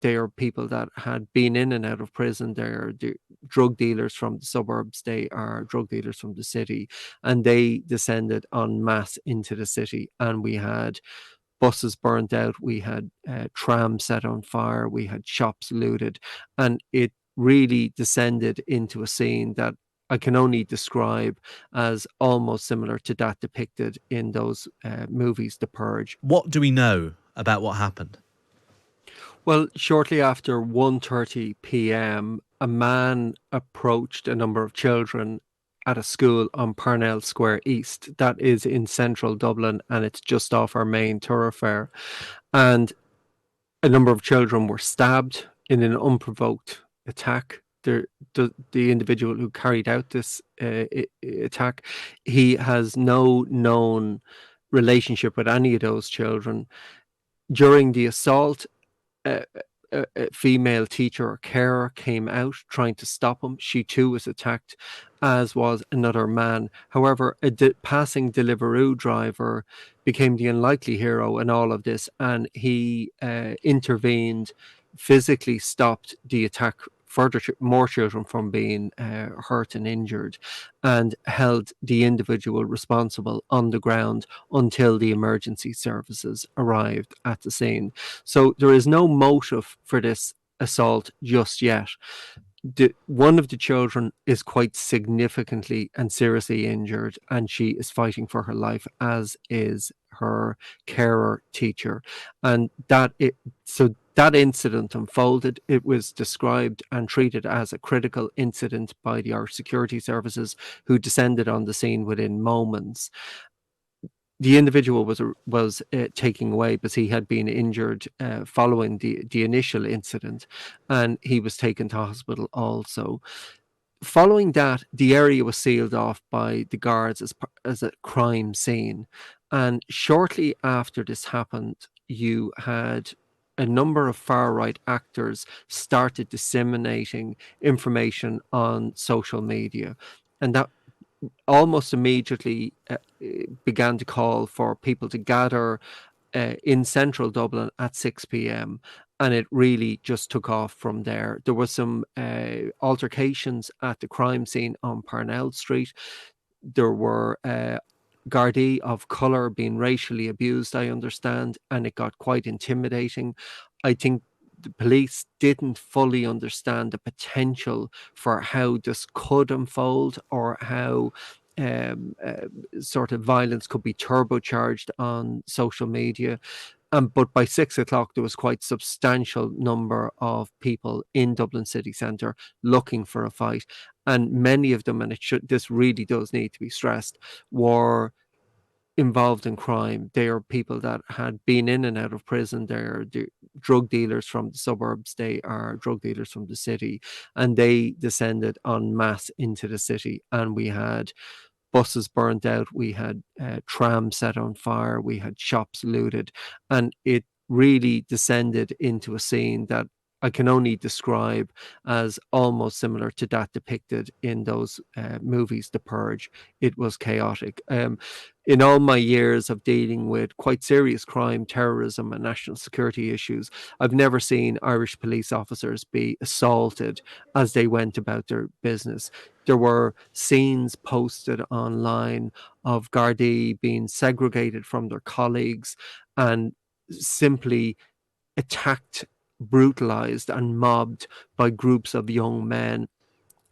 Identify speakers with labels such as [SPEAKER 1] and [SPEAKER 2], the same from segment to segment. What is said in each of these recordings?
[SPEAKER 1] They are people that had been in and out of prison. They're drug dealers from the suburbs. They are drug dealers from the city. And they descended en masse into the city. And we had buses burned out. We had trams set on fire. We had shops looted. And it really descended into a scene that I can only describe as almost similar to that depicted in those movies, The Purge.
[SPEAKER 2] What do we know about what happened?
[SPEAKER 1] Well, shortly after 1:30 p.m., a man approached a number of children at a school on Parnell Square East. That is in central Dublin, and it's just off our main thoroughfare. And a number of children were stabbed in an unprovoked attack. The individual who carried out this attack, he has no known relationship with any of those children. During the assault, a, a female teacher or carer came out trying to stop him. She too was attacked, as was another man. However, a passing Deliveroo driver became the unlikely hero in all of this, and he intervened, physically stopped the attack, more children from being hurt and injured, and held the individual responsible on the ground until the emergency services arrived at the scene. So there is no motive for this assault just yet. One of the children is quite significantly and seriously injured, and she is fighting for her life, as is her carer teacher. And that incident unfolded. It was described and treated as a critical incident by the Irish security services, who descended on the scene within moments. The individual was taken away because he had been injured following the initial incident, and he was taken to hospital also. Following that, the area was sealed off by the guards as a crime scene. And shortly after this happened, you had a number of far-right actors started disseminating information on social media. And that almost immediately began to call for people to gather in central Dublin at 6 p.m. And it really just took off from there. There were some altercations at the crime scene on Parnell Street. There were Gardaí of colour being racially abused, I understand, and it got quite intimidating. I think the police didn't fully understand the potential for how this could unfold, or how sort of violence could be turbocharged on social media. But by 6 o'clock, there was quite substantial number of people in Dublin city centre looking for a fight, and many of them, and this really does need to be stressed, were involved in crime. They are people that had been in and out of prison. They're drug dealers from the suburbs. They are drug dealers from the city, and they descended en masse into the city. And we had buses burned out. We had trams set on fire. We had shops looted, and it really descended into a scene that I can only describe as almost similar to that depicted in those movies, The Purge. It was chaotic. In all my years of dealing with quite serious crime, terrorism, and national security issues, I've never seen Irish police officers be assaulted as they went about their business. There were scenes posted online of Gardaí being segregated from their colleagues and simply attacked, brutalised, and mobbed by groups of young men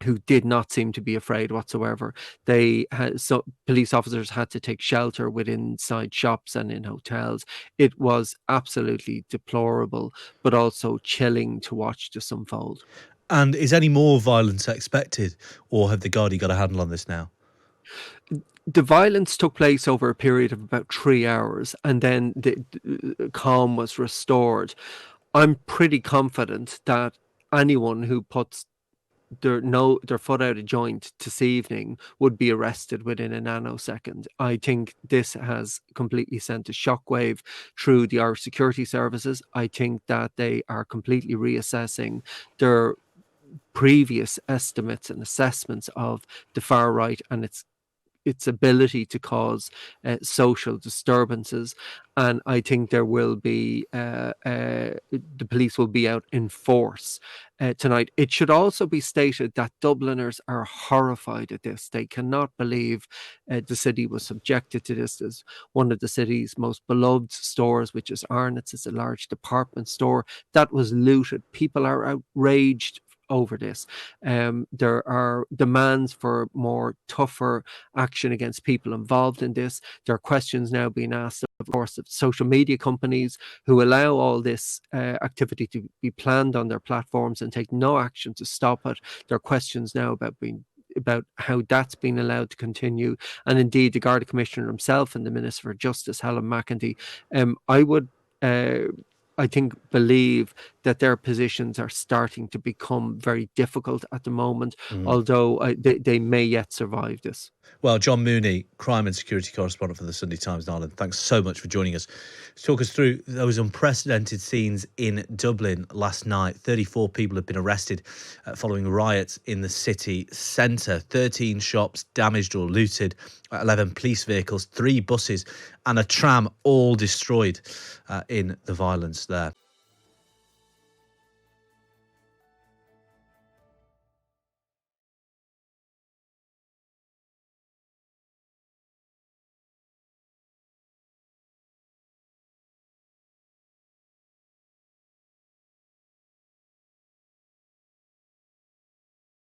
[SPEAKER 1] who did not seem to be afraid whatsoever. Police officers had to take shelter within inside shops and in hotels. It was absolutely deplorable, but also chilling to watch this unfold.
[SPEAKER 2] And is any more violence expected, or have the Gardaí got a handle on this now?
[SPEAKER 1] The violence took place over a period of about 3 hours, and then the calm was restored. I'm pretty confident that anyone who puts their foot out of joint this evening would be arrested within a nanosecond. I think this has completely sent a shockwave through the Irish security services. I think that they are completely reassessing their previous estimates and assessments of the far right and its its ability to cause social disturbances. And I think there will be the police will be out in force tonight. It should also be stated that Dubliners are horrified at this. They cannot believe the city was subjected to this. There's one of the city's most beloved stores, which is Arnott's. It's a large department store that was looted. People are outraged over this. There are demands for more tougher action against people involved in this. There are questions now being asked, of course, of social media companies who allow all this activity to be planned on their platforms and take no action to stop it. There are questions now about how that's been allowed to continue, and indeed the Garda Commissioner himself and the Minister for Justice, Helen McEntee. I would I think believe that their positions are starting to become very difficult at the moment, although they may yet survive this.
[SPEAKER 2] Well, John Mooney, crime and security correspondent for the Sunday Times in Ireland, thanks so much for joining us to talk us through those unprecedented scenes in Dublin last night. 34 people have been arrested following riots in the city centre. 13 shops damaged or looted, 11 police vehicles, 3 buses and a tram all destroyed in the violence there.